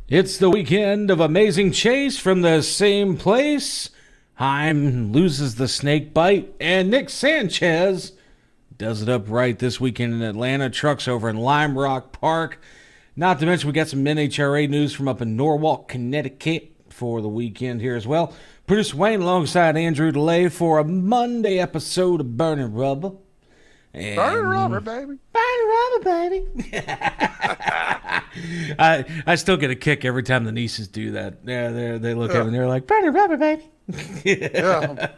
It's the weekend of Amazing Chase from the same place. Heim loses the snake bite, and Nick Sanchez does it upright this weekend in Atlanta. Trucks over in Lime Rock Park. Not to mention, we got some NHRA news from up in Norwalk, Connecticut for the weekend here as well. Producer Wayne alongside Andrew DeLay for a Monday episode of Burning Rubber. Burning Rubber, baby. Burning Rubber, baby. I still get a kick every time the nieces do that. They look at me and they're like, Burning Rubber, baby. Yeah.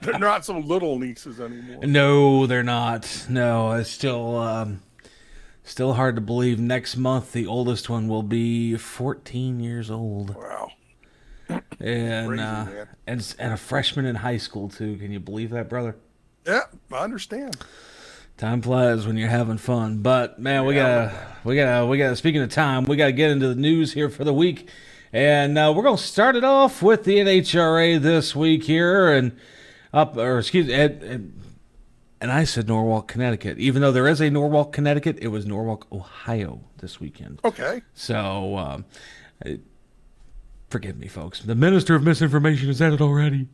They're not some little nieces anymore. No, they're not. No, it's still hard to believe. Next month, the oldest one will be 14 years old. Wow. And Crazy, and a freshman in high school too. Can you believe that, brother? Yeah, I understand. Time flies when you're having fun. But man, we gotta. Speaking of time, we gotta get into the news here for the week, and we're gonna start it off with the NHRA this week here, and I said Norwalk, Connecticut. Even though there is a Norwalk, Connecticut, it was Norwalk, Ohio this weekend. Okay. So, forgive me, folks. The Minister of Misinformation has said it already.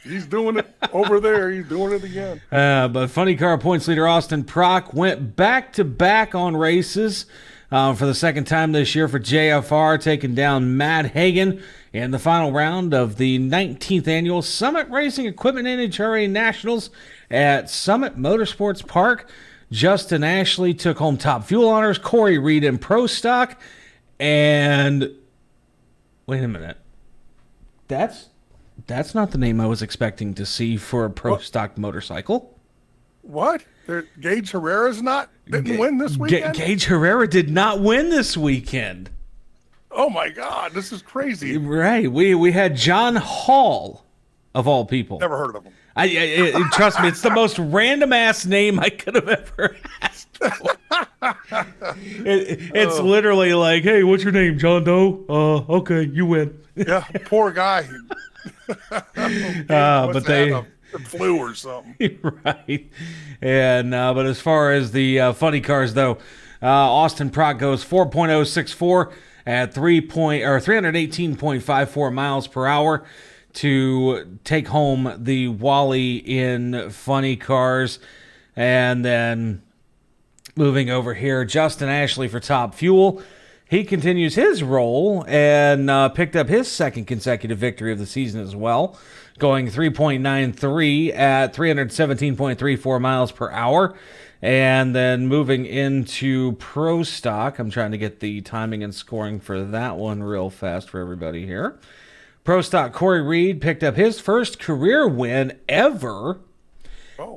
He's doing it over there. He's doing it again. But funny car points leader Austin Prock went back-to-back on races for the second time this year for JFR, taking down Matt Hagan in the final round of the 19th annual Summit Racing Equipment NHRA Nationals at Summit Motorsports Park. Justin Ashley took home top fuel honors, Corey Reed in Pro Stock, and wait a minute. That's not the name I was expecting to see for a Pro Stock motorcycle. What? Gage Herrera's didn't win this weekend? Gage Herrera did not win this weekend. Oh, my God. This is crazy. Right. We had John Hall, of all people. Never heard of him. Trust me, it's the most random-ass name I could have ever asked for. It's literally like, hey, what's your name, John Doe? Okay, you win. Yeah, poor guy. But they flu or something, right? And but as far as the funny cars, though, Austin Prock goes 4.064 at 318.54 miles per hour to take home the Wally in funny cars, and then moving over here, Justin Ashley for top fuel. He continues his role and picked up his second consecutive victory of the season as well, going 3.93 at 317.34 miles per hour. And then moving into Pro Stock, I'm trying to get the timing and scoring for that one real fast for everybody here. Pro Stock Corey Reed picked up his first career win ever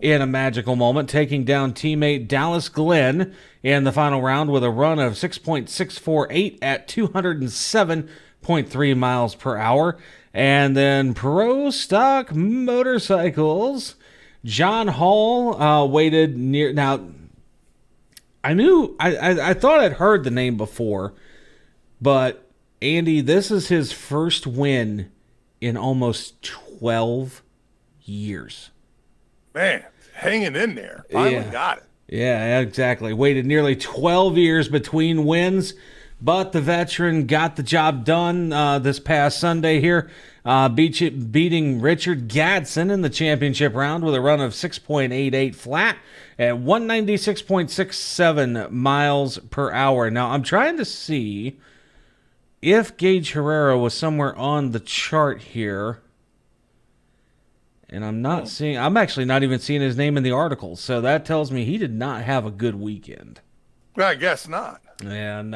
in a magical moment, taking down teammate Dallas Glenn in the final round with a run of 6.648 at 207.3 miles per hour. And then Pro Stock Motorcycles, John Hall waited near. Now, I thought I'd heard the name before, but Andy, this is his first win in almost 12 years. Man, hanging in there. Finally got it. Yeah, exactly. Waited nearly 12 years between wins, but the veteran got the job done this past Sunday here, beating Richard Gadsden in the championship round with a run of 6.88 flat at 196.67 miles per hour. Now, I'm trying to see if Gage Herrera was somewhere on the chart here. And I'm actually not even seeing his name in the article. So that tells me he did not have a good weekend. Well, I guess not. And,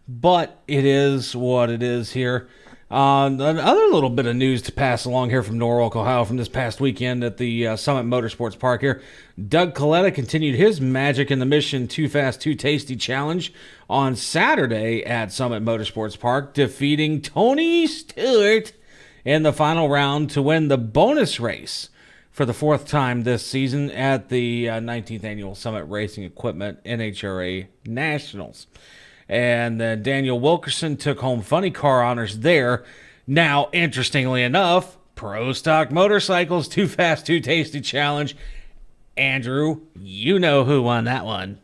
but it is what it is here. Another little bit of news to pass along here from Norwalk, Ohio from this past weekend at the Summit Motorsports Park here. Doug Coletta continued his magic in the Mission Too Fast, Too Tasty Challenge on Saturday at Summit Motorsports Park, defeating Tony Stewart in the final round to win the bonus race for the fourth time this season at the 19th Annual Summit Racing Equipment NHRA Nationals. And then Daniel Wilkerson took home funny car honors there. Now, interestingly enough, Pro Stock Motorcycles Too Fast, Too Tasty Challenge. Andrew, you know who won that one.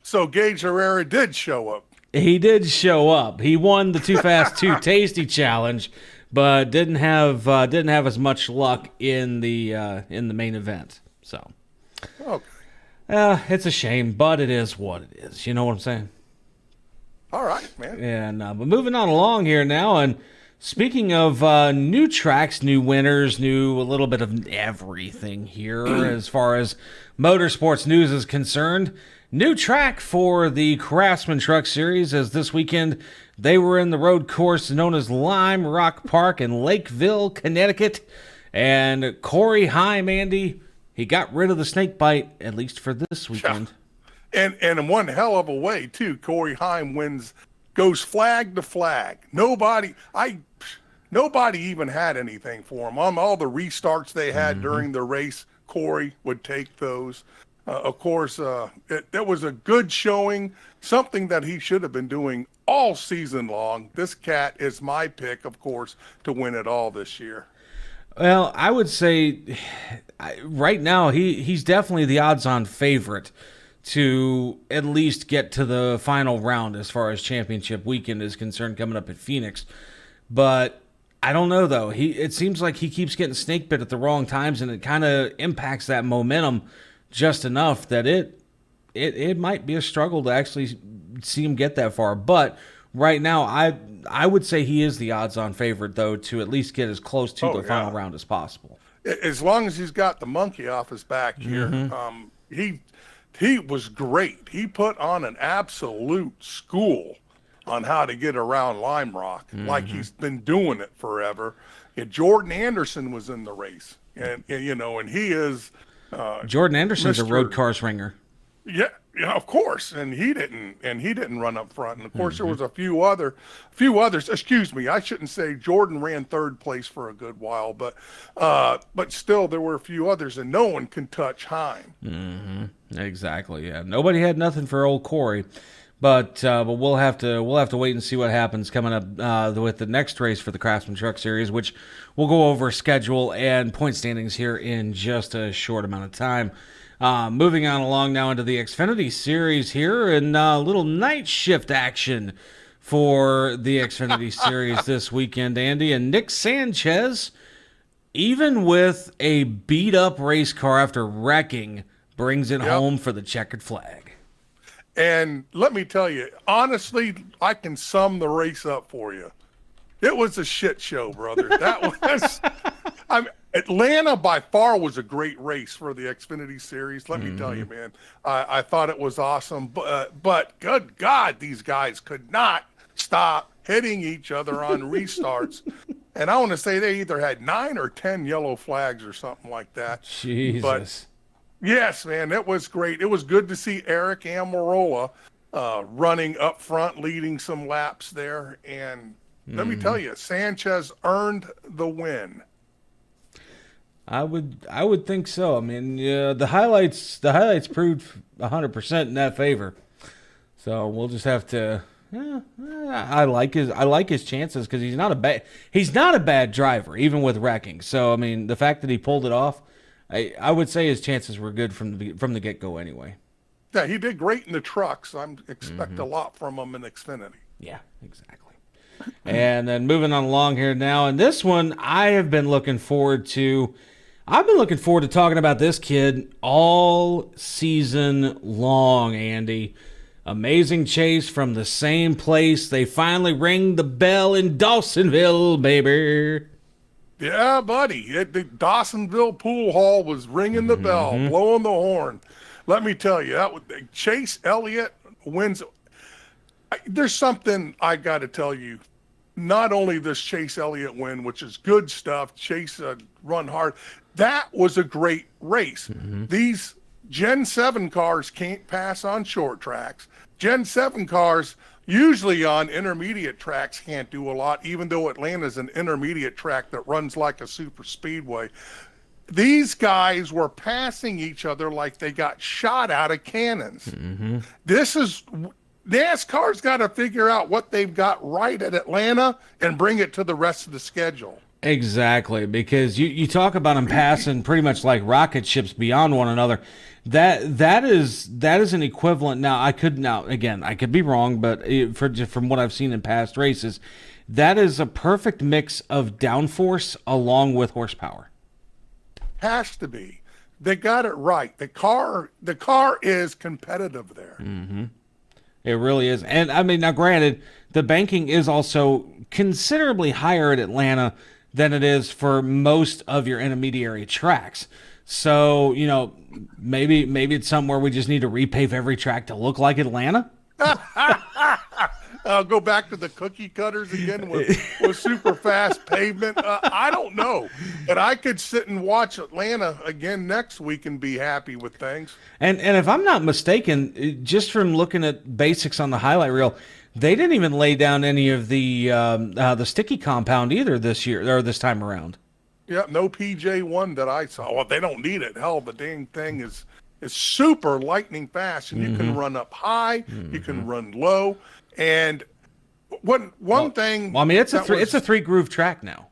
So Gage Herrera did show up. He did show up. He won the Too Fast Too Tasty challenge, but didn't have as much luck in the main event. So, Okay. it's a shame, but it is what it is. You know what I'm saying? All right, man. And but moving on along here now, and speaking of new tracks, new winners, a little bit of everything here as far as motorsports news is concerned. New track for the Craftsman Truck Series, as this weekend they were in the road course known as Lime Rock Park in Lakeville, Connecticut. And Corey Heim, Andy, he got rid of the snake bite, at least for this weekend. And in one hell of a way, too. Corey Heim goes flag to flag. Nobody even had anything for him. On all the restarts they had during the race, Corey would take those. Of course, it was a good showing, something that he should have been doing all season long. This cat is my pick, of course, to win it all this year. Well, I would say right now he's definitely the odds-on favorite to at least get to the final round as far as championship weekend is concerned coming up at Phoenix. But I don't know, though. It seems like he keeps getting snake bit at the wrong times, and it kind of impacts that momentum just enough that it might be a struggle to actually see him get that far. But right now, I would say he is the odds-on favorite, though, to at least get as close to the final round as possible. As long as he's got the monkey off his back here, he was great. He put on an absolute school on how to get around Lime Rock, like he's been doing it forever. And Jordan Anderson was in the race, and he is. Jordan Anderson's a road cars ringer. Yeah, of course, and he didn't run up front. And of course, there was a few others. Excuse me, I shouldn't say Jordan ran third place for a good while, but still there were a few others, and no one can touch Heim. Exactly. Yeah, nobody had nothing for old Corey, but we'll have to wait and see what happens coming up with the next race for the Craftsman Truck Series, which we'll go over schedule and point standings here in just a short amount of time. Moving on along now into the Xfinity Series here, and a little night shift action for the Xfinity Series this weekend, Andy. And Nick Sanchez, even with a beat-up race car after wrecking, brings it home for the checkered flag. And let me tell you, honestly, I can sum the race up for you. It was a shit show, brother. That was... Atlanta by far was a great race for the Xfinity Series. Let me tell you, man, I thought it was awesome. But good God, these guys could not stop hitting each other on restarts. And I want to say they either had 9 or 10 yellow flags or something like that. Jesus. But yes, man, it was great. It was good to see Eric Almirola running up front, leading some laps there. And let me tell you, Sanchez earned the win. I would think so. I mean, the highlights proved 100% in that favor. So we'll just have to. I like his chances because he's not a bad driver even with wrecking. So I mean, the fact that he pulled it off, I would say his chances were good from the get go anyway. Yeah, he did great in the trucks. I expect a lot from him in Xfinity. Yeah, exactly. And then moving on along here now, and this one I have been looking forward to. I've been looking forward to talking about this kid all season long, Andy. Amazing chase from the same place. They finally ring the bell in Dawsonville, baby. Yeah, buddy. The Dawsonville Pool Hall was ringing the bell, blowing the horn. Let me tell you, Chase Elliott wins. There's something I got to tell you. Not only this Chase Elliott win, which is good stuff, Chase run hard. That was a great race. These Gen 7 cars can't pass on short tracks. Gen 7 cars, usually on intermediate tracks, can't do a lot, even though Atlanta's an intermediate track that runs like a super speedway. These guys were passing each other like they got shot out of cannons. NASCAR's got to figure out what they've got right at Atlanta and bring it to the rest of the schedule. Exactly, because you talk about them passing pretty much like rocket ships beyond one another. That is an equivalent. Now I could be wrong, but from what I've seen in past races, that is a perfect mix of downforce along with horsepower. Has to be. They got it right. The car is competitive there. It really is. And I mean, now granted, the banking is also considerably higher at Atlanta than it is for most of your intermediary tracks. So, maybe it's somewhere we just need to repave every track to look like Atlanta. I'll go back to the cookie cutters again with super fast pavement. I don't know, but I could sit and watch Atlanta again next week and be happy with things. And if I'm not mistaken, just from looking at basics on the highlight reel, they didn't even lay down any of the sticky compound either this year or this time around. Yeah, no PJ1 that I saw. Well, they don't need it. Hell, the dang thing is super lightning fast, and you can run up high, you can run low. And one thing. Well, I mean, it's a 3-groove track now.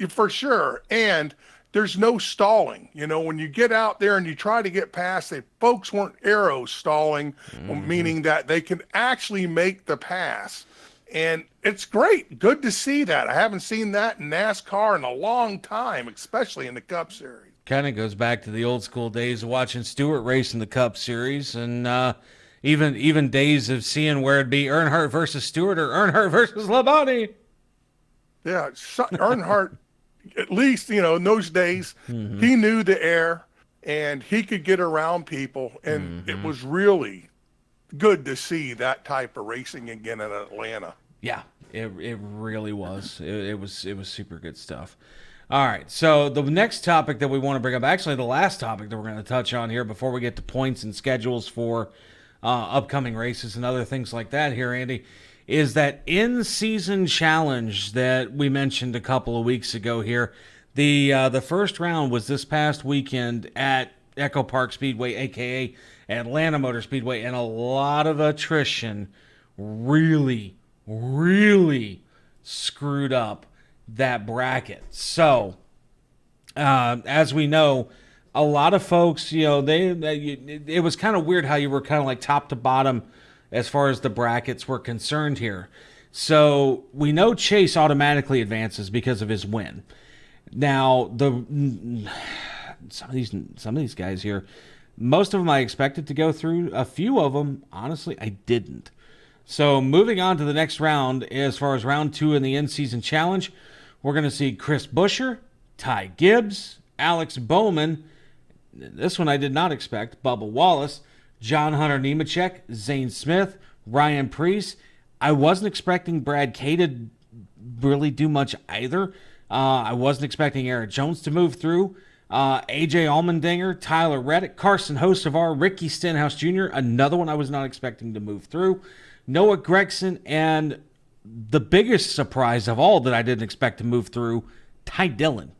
For sure. And there's no stalling. When you get out there and you try to get past, folks weren't arrow stalling, meaning that they can actually make the pass. And it's great. Good to see that. I haven't seen that in NASCAR in a long time, especially in the Cup Series. Kind of goes back to the old school days of watching Stewart race in the Cup Series, and even days of seeing where it'd be Earnhardt versus Stewart or Earnhardt versus Labonte. Yeah, Earnhardt, at least, in those days, he knew the air and he could get around people. And it was really good to see that type of racing again in Atlanta. Yeah, it really was. It was super good stuff. All right, so the next topic that we want to bring up, actually the last topic that we're going to touch on here before we get to points and schedules for upcoming races and other things like that here, Andy, is that in-season challenge that we mentioned a couple of weeks ago here. The first round was this past weekend at EchoPark Speedway, a.k.a. Atlanta Motor Speedway, and a lot of attrition really, really screwed up that bracket. So, as we know, a lot of folks, it was kind of weird how you were kind of like top to bottom as far as the brackets were concerned here. So we know Chase automatically advances because of his win. Now, some of these guys here, most of them I expected to go through. A few of them, honestly, I didn't. So moving on to the next round, as far as round 2 in the in-season challenge, we're going to see Chris Buescher, Ty Gibbs, Alex Bowman. This one I did not expect. Bubba Wallace, John Hunter Nemechek, Zane Smith, Ryan Preece. I wasn't expecting Brad Kay to really do much either. I wasn't expecting Eric Jones to move through. AJ Allmendinger, Tyler Reddick, Carson Hocevar, Ricky Stenhouse Jr., another one I was not expecting to move through. Noah Gragson, and the biggest surprise of all that I didn't expect to move through, Ty Dillon.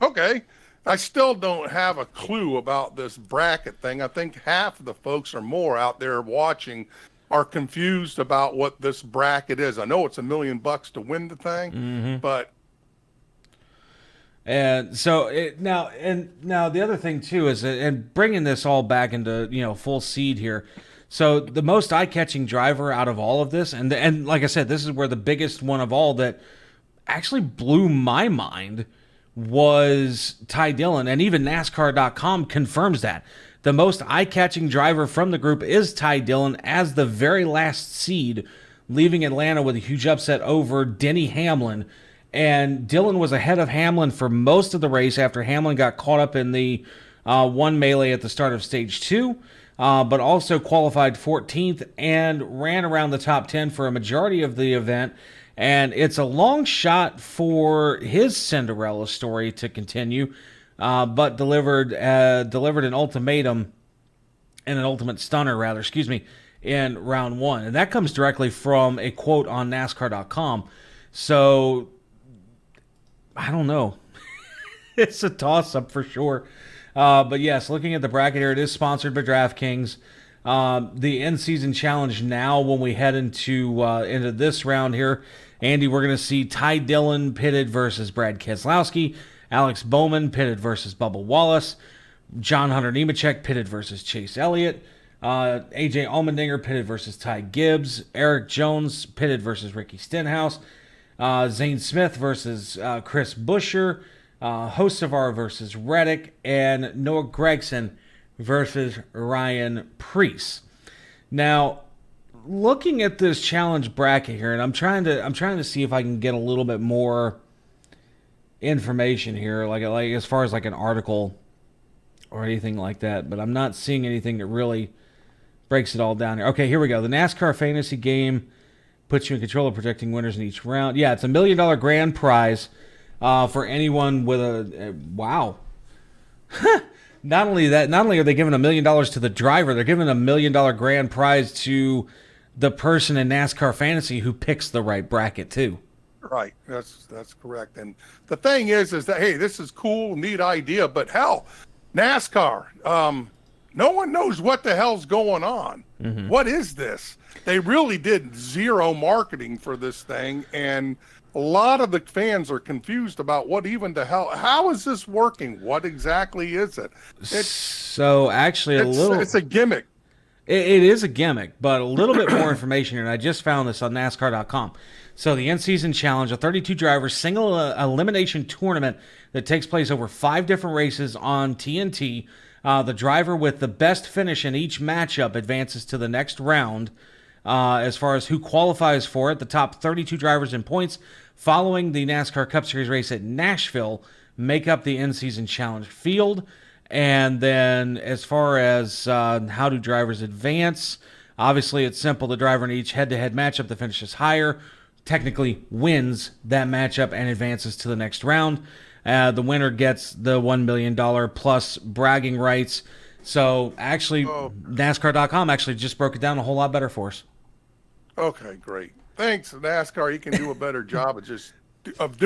Okay. I still don't have a clue about this bracket thing. I think half of the folks or more out there watching are confused about what this bracket is. I know it's $1 million to win the thing, but and so now the other thing too is, and bringing this all back into full seed here. So the most eye-catching driver out of all of this, and like I said, this is where the biggest one of all that actually blew my mind was Ty Dillon, and even NASCAR.com confirms that. The most eye-catching driver from the group is Ty Dillon as the very last seed, leaving Atlanta with a huge upset over Denny Hamlin. And Dillon was ahead of Hamlin for most of the race after Hamlin got caught up in the one melee at the start of Stage 2, but also qualified 14th and ran around the top 10 for a majority of the event. And it's a long shot for his Cinderella story to continue, but delivered an ultimatum and an ultimate stunner, in round 1. And that comes directly from a quote on NASCAR.com. So, I don't know. It's a toss-up for sure. But yes, looking at the bracket here, it is sponsored by DraftKings. The in-season challenge now, when we head into this round here, Andy, we're going to see Ty Dillon pitted versus Brad Keselowski, Alex Bowman pitted versus Bubba Wallace, John Hunter Nemechek pitted versus Chase Elliott. AJ Allmendinger pitted versus Ty Gibbs. Eric Jones pitted versus Ricky Stenhouse. Zane Smith versus Chris Buescher. Hocevar versus Reddick. And Noah Gregson versus Ryan Preece. Now, looking at this challenge bracket here, and I'm trying to see if I can get a little bit more information here, like as far as like an article or anything like that, but I'm not seeing anything that really breaks it all down here. Okay, here we go. The NASCAR fantasy game puts you in control of predicting winners in each round. Yeah, it's $1 million grand prize for anyone with a wow. Not only are they giving $1 million to the driver, they're giving $1 million grand prize to the person in NASCAR fantasy who picks the right bracket too. Right. That's correct. And the thing is that, hey, this is cool, neat idea, but hell, NASCAR, no one knows what the hell's going on. Mm-hmm. What is this? They really did zero marketing for this thing, and a lot of the fans are confused about what even the hell, how is this working? What exactly is it? It's a gimmick. It is a gimmick, but a little bit more information here, and I just found this on NASCAR.com. So the in-season challenge, a 32-driver single elimination tournament that takes place over 5 different races on TNT. The driver with the best finish in each matchup advances to the next round. As far as who qualifies for it, the top 32 drivers in points following the NASCAR Cup Series race at Nashville make up the in-season challenge field. And then as far as how do drivers advance, obviously it's simple. The driver in each head-to-head matchup that finishes higher technically wins that matchup and advances to the next round. The winner gets the $1 million plus bragging rights. So actually, NASCAR.com actually just broke it down a whole lot better for us. Okay, great. Thanks, NASCAR. You can do a better job of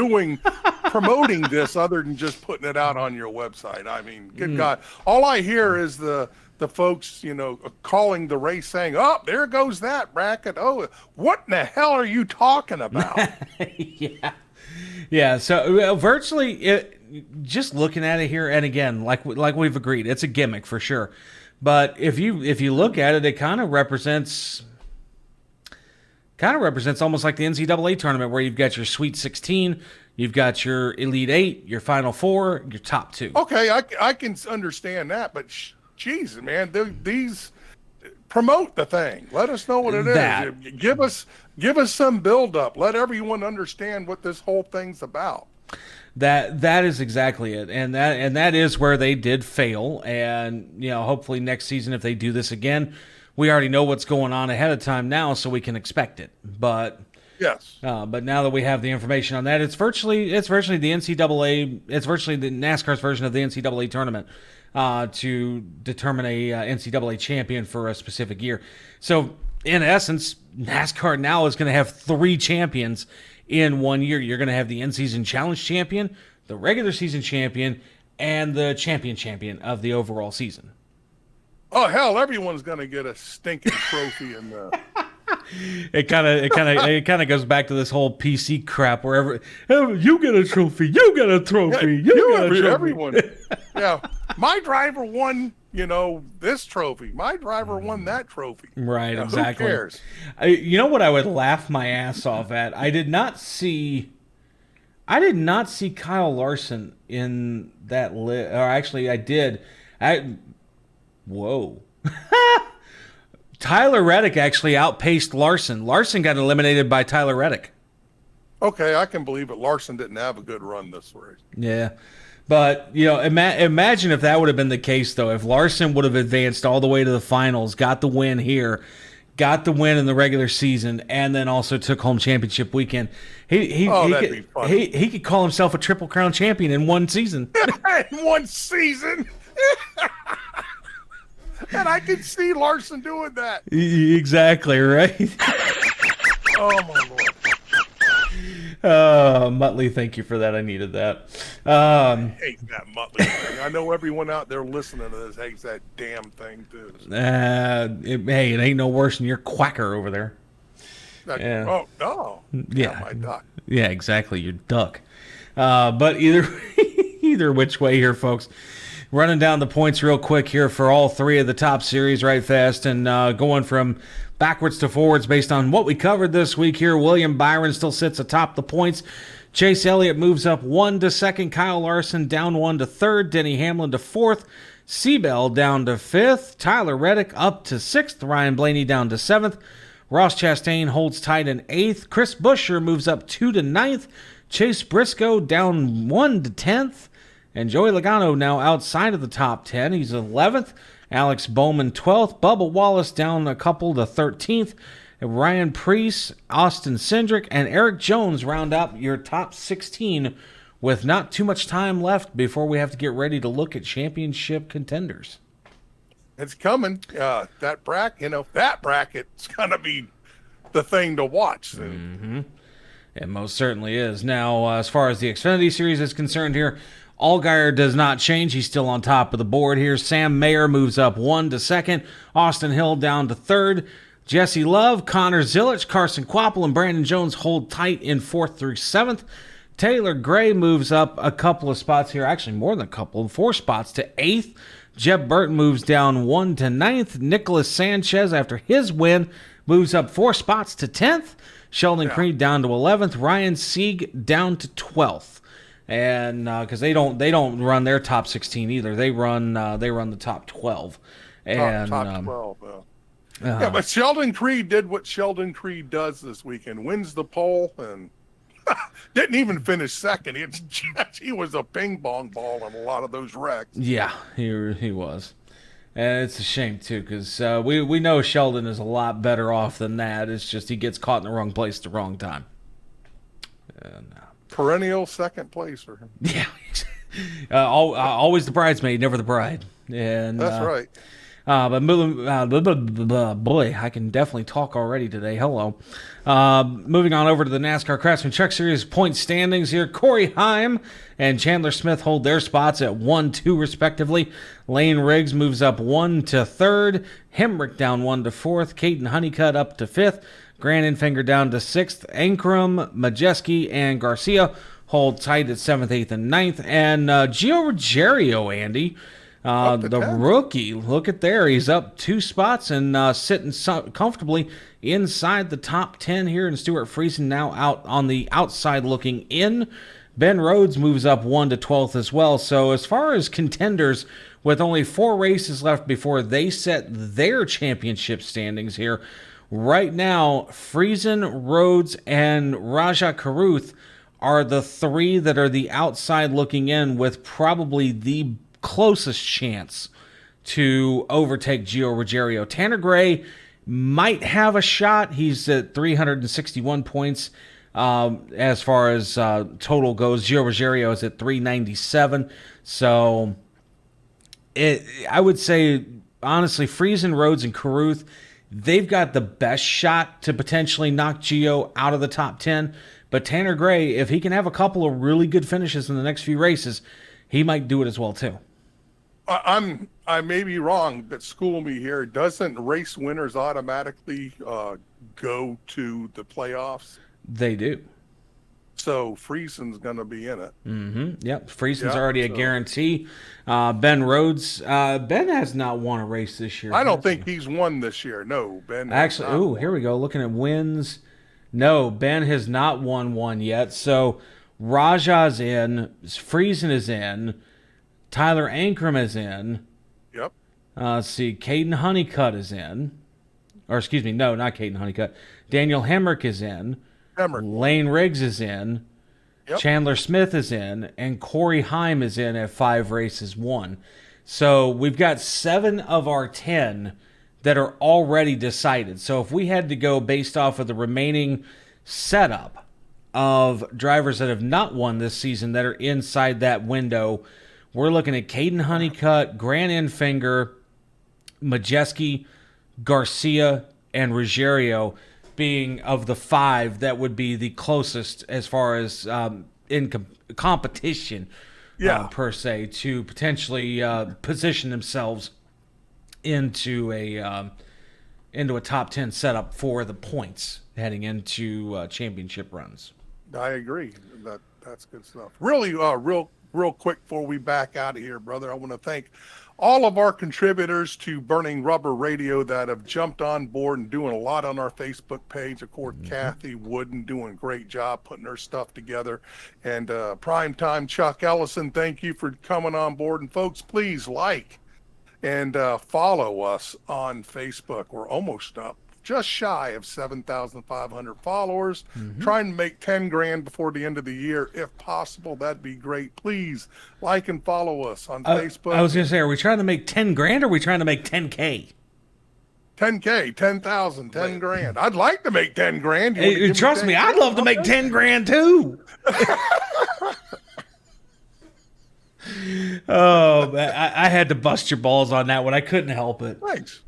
promoting this other than just putting it out on your website. I mean, good God. All I hear is the folks, calling the race saying, oh, there goes that bracket. Oh, what in the hell are you talking about? Yeah. So virtually, just looking at it here, and again, like we've agreed, it's a gimmick for sure. But if you look at it, it kind of represents almost like the NCAA tournament, where you've got your Sweet 16, you've got your Elite 8, your Final 4, your top 2. Okay, I can understand that, but Jesus, man, these promote the thing. Let us know what it is. Give us some build up. Let everyone understand what this whole thing's about. That is exactly it, and that is where they did fail. And hopefully next season, if they do this again, we already know what's going on ahead of time now, so we can expect it. But yes, but now that we have the information on that, it's virtually the NCAA. It's virtually the NASCAR's version of the NCAA tournament to determine a NCAA champion for a specific year. So in essence, NASCAR now is going to have 3 champions in 1 year. You're going to have the in-season challenge champion, the regular season champion, and the champion of the overall season. Oh hell! Everyone's gonna get a stinking trophy in the. It kind of goes back to this whole PC crap, where you get a trophy, you get a trophy, you get a trophy. Everyone, yeah. My driver won, this trophy. My driver won that trophy. Right, exactly. Who cares? You know what I would laugh my ass off at? I did not see Kyle Larson in that list. Or actually, I did. Whoa. Tyler Reddick actually outpaced Larson. Larson got eliminated by Tyler Reddick. Okay, I can believe it. Larson didn't have a good run this race. Yeah. But, imagine if that would have been the case, though. If Larson would have advanced all the way to the finals, got the win here, got the win in the regular season, and then also took home championship weekend. He could call himself a Triple Crown champion in one season. In one season? And I can see Larson doing that. Exactly, right? Oh, my Lord. Muttley, thank you for that. I needed that. I hate that Muttley thing. I know everyone out there listening to this hates that damn thing, too. Hey, it ain't no worse than your quacker over there. Yeah. Oh, no. Yeah. My duck. Yeah, exactly. Your duck. But either which way here, folks. running down the points real quick here for all three of the top series right fast, and going from backwards to forwards based on what we covered this week here. William Byron still sits atop the points. Chase Elliott moves up 1 to second. Kyle Larson down 1 to third. Denny Hamlin to fourth. Seabell down to fifth. Tyler Reddick up to sixth. Ryan Blaney down to seventh. Ross Chastain holds tight in eighth. Chris Buescher moves up 2 to ninth. Chase Briscoe down 1 to 10th. And Joey Logano now outside of the top 10. He's 11th. Alex Bowman 12th. Bubba Wallace down a couple to 13th. And Ryan Preece, Austin Cindric, and Eric Jones round up your top 16 with not too much time left before we have to get ready to look at championship contenders. It's coming. That bracket's going to be the thing to watch soon. It most certainly is. Now, as far as the Xfinity Series is concerned here, Allgaier does not change. He's still on top of the board here. Sam Mayer moves up 1 to second. Austin Hill down to third. Jesse Love, Connor Zilisch, Carson Kvapil, and Brandon Jones hold tight in 4th through 7th. Taylor Gray moves up a couple of spots here, actually more than a couple, 4 spots to 8th. Jeb Burton moves down 1 to 9th. Nicholas Sanchez, after his win, moves up 4 spots to 10th. Sheldon Creed down to 11th. Ryan Sieg down to 12th. And because they don't run their top 16 either, they run the top 12. And top 12. Yeah, but Sheldon Creed did what Sheldon Creed does this weekend: wins the pole and didn't even finish second. He was a ping pong ball in a lot of those wrecks. Yeah, he was. And it's a shame, too, because we know Sheldon is a lot better off than that. It's just he gets caught in the wrong place at the wrong time. And, perennial second place for him. Yeah. Always the bridesmaid, never the bride. And that's right. But boy, I can definitely talk already today. Hello. Moving on over to the NASCAR Craftsman Truck Series point standings here. Corey Heim and Chandler Smith hold their spots at 1-2 respectively. Lane Riggs moves up 1 to 3rd. Hemrick down 1 to 4th. Caden Honeycutt up to 5th. Grant Enfinger down to 6th. Ankrum, Majeski, and Garcia hold tight at 7th, 8th, and 9th. And Gio Ruggiero, Andy, the rookie, look at there. He's up 2 spots and sitting comfortably inside the top 10 here. And Stuart Friesen now out on the outside looking in. Ben Rhodes moves up 1 to 12th as well. So as far as contenders, with only 4 races left before they set their championship standings here, right now, Friesen, Rhodes, and Raja Karuth are the 3 that are the outside looking in with probably the closest chance to overtake Gio Ruggiero. Tanner Gray might have a shot. He's at 361 points as far as total goes. Gio Ruggiero is at 397. So I would say, honestly, Friesen, Rhodes, and Karuth, they've got the best shot to potentially knock Gio out of the top 10. But Tanner Gray, if he can have a couple of really good finishes in the next few races, he might do it as well too. I may be wrong, but school me here. Doesn't race winners automatically go to the playoffs? They do. So Friesen's going to be in it. Mm-hmm. Yep. Friesen's already a guarantee. Ben Rhodes, Ben has not won a race this year. I don't think he's won this year. No, Ben. Actually, here we go. Looking at wins. No, Ben has not won one yet. So Raja's in. Friesen is in. Tyler Ankrum is in. Yep. Let's see. Caden Honeycutt is in. Or excuse me, no, not Caden Honeycutt. Daniel Hemrick is in. Lane Riggs is in. Yep. Chandler Smith is in. And Corey Heim is in at 5 races won. So we've got 7 of our 10 that are already decided. So if we had to go based off of the remaining setup of drivers that have not won this season that are inside that window, we're looking at Caden Honeycutt, Grant Enfinger, Majeski, Garcia, and Ruggiero being of the 5 that would be the closest as far as in competition, per se, to potentially position themselves into a top 10 setup for the points heading into championship runs. I agree. That's good stuff. Really, real real quick before we back out of here, brother, I want to thank all of our contributors to Burning Rubber Radio that have jumped on board and doing a lot on our Facebook page. Of course, Kathy Wooden doing a great job putting her stuff together. And Primetime Chuck Ellison, thank you for coming on board. And folks, please like and follow us on Facebook. We're almost up, just shy of 7,500 followers. Trying to make 10 grand before the end of the year. If possible, that'd be great. Please like and follow us on Facebook. I was going to say, are we trying to make 10 grand or are we trying to make 10K? 10K, 10,000, 10 grand. I'd like to make 10 grand. Hey, trust me, I'd love to make 10 grand too. Oh, I had to bust your balls on that one. I couldn't help it. Thanks.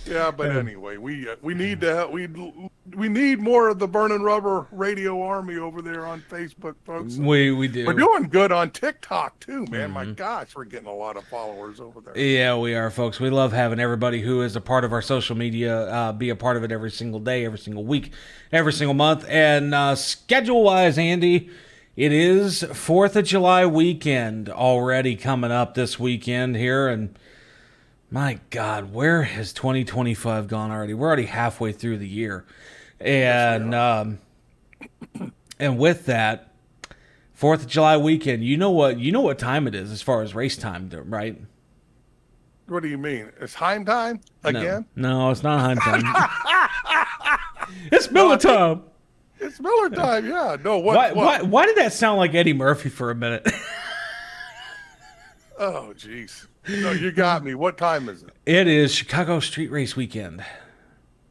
Yeah, but anyway, we need more of the Burning Rubber Radio Army over there on Facebook, folks. We do. We're doing good on TikTok too, man. My gosh, we're getting a lot of followers over there. Yeah, we are, folks. We love having everybody who is a part of our social media be a part of it every single day, every single week, every single month. And schedule-wise, Andy, it is 4th of July weekend already coming up this weekend here, and my God, where has 2025 gone already? We're already halfway through the year. And and with that, 4th of July weekend, you know what time it is as far as race time, right? What do you mean? It's Heim Time again? No, it's not Heim Time. It's Miller time. It's Miller time, yeah. No, what? Why did that sound like Eddie Murphy for a minute? Oh, jeez. No, you got me. What time is it? It is Chicago Street Race weekend.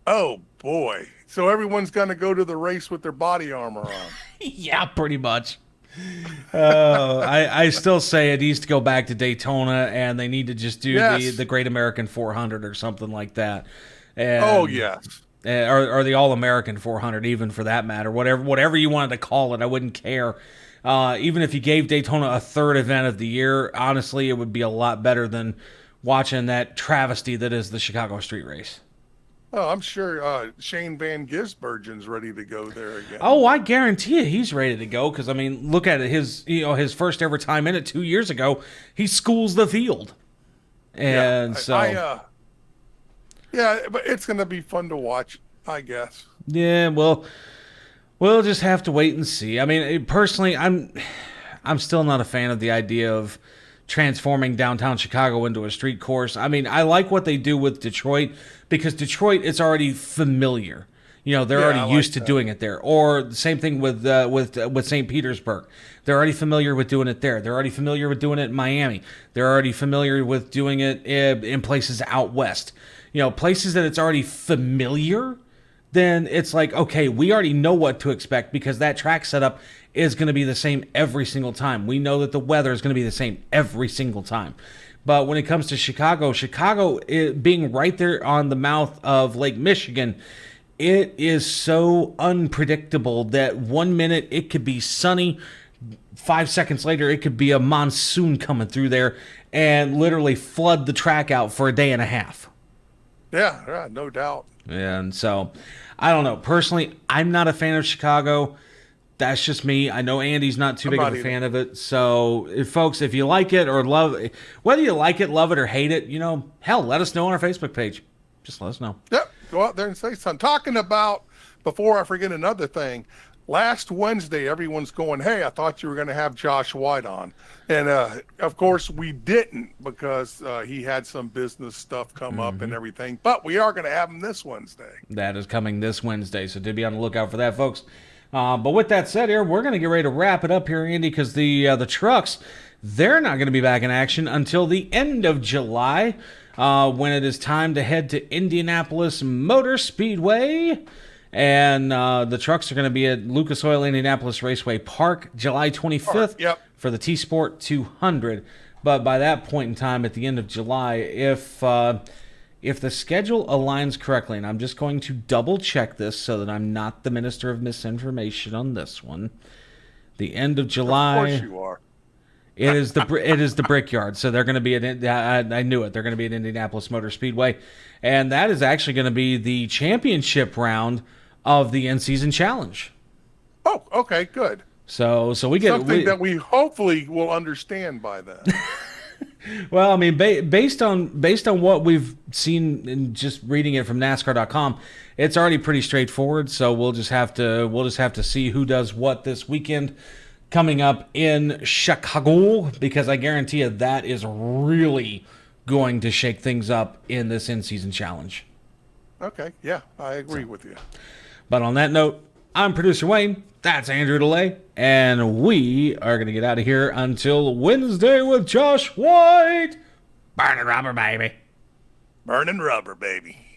Oh, boy. So everyone's going to go to the race with their body armor on. Yeah, pretty much. I still say it needs to go back to Daytona, and they need to just do the Great American 400 or something like that. And, oh, yes. Or the All-American 400, even for that matter. Whatever you wanted to call it, I wouldn't care. Even if you gave Daytona a third event of the year, honestly, it would be a lot better than watching that travesty that is the Chicago Street Race. Oh, I'm sure Shane Van Gisbergen's ready to go there again. Oh, I guarantee you he's ready to go because, I mean, look at it. His first ever time in it 2 years ago, he schools the field. And yeah, but it's going to be fun to watch, I guess. Yeah, well, we'll just have to wait and see. I mean, personally, I'm still not a fan of the idea of transforming downtown Chicago into a street course. I mean, I like what they do with Detroit because Detroit is already familiar. You know, they're already used to doing it there. Or the same thing with St. Petersburg. They're already familiar with doing it there. They're already familiar with doing it in Miami. They're already familiar with doing it in places out west. You know, places that it's already familiar, then it's like, okay, we already know what to expect because that track setup is going to be the same every single time. We know that the weather is going to be the same every single time. But when it comes to Chicago being right there on the mouth of Lake Michigan, it is so unpredictable that 1 minute it could be sunny, 5 seconds later it could be a monsoon coming through there and literally flood the track out for a day and a half. Yeah, no doubt. And so, I don't know. Personally, I'm not a fan of Chicago. That's just me. I know Andy's not too big of a fan of it. So, folks, if you like it or love it, whether you like it, love it, or hate it, you know, hell, let us know on our Facebook page. Just let us know. Yep. Go out there and say something. Talking about, before I forget another thing, last Wednesday, everyone's going, hey, I thought you were going to have Josh White on. And, of course, we didn't because he had some business stuff come up and everything. But we are going to have him this Wednesday. That is coming this Wednesday, so do be on the lookout for that, folks. But with that said here, we're going to get ready to wrap it up here, Andy, because the trucks, they're not going to be back in action until the end of July when it is time to head to Indianapolis Motor Speedway. And the trucks are going to be at Lucas Oil Indianapolis Raceway Park July 25th for the T-Sport 200. But by that point in time, at the end of July, if the schedule aligns correctly, and I'm just going to double check this so that I'm not the minister of misinformation on this one, the end of July. Of course you are. It is the Brickyard, so they're going to be at. I knew it. They're going to be at Indianapolis Motor Speedway, and that is actually going to be the championship round of the in-season challenge. Oh, okay, good. So we get something that we hopefully will understand by then. Well, I mean, based on what we've seen and just reading it from NASCAR.com, it's already pretty straightforward. So we'll just have to see who does what this weekend coming up in Chicago, because I guarantee you that is really going to shake things up in this in-season challenge. Okay, yeah, I agree with you. But on that note, I'm producer Wayne. That's Andrew DeLay, and we are going to get out of here until Wednesday with Josh White. Burning rubber, baby. Burning rubber, baby.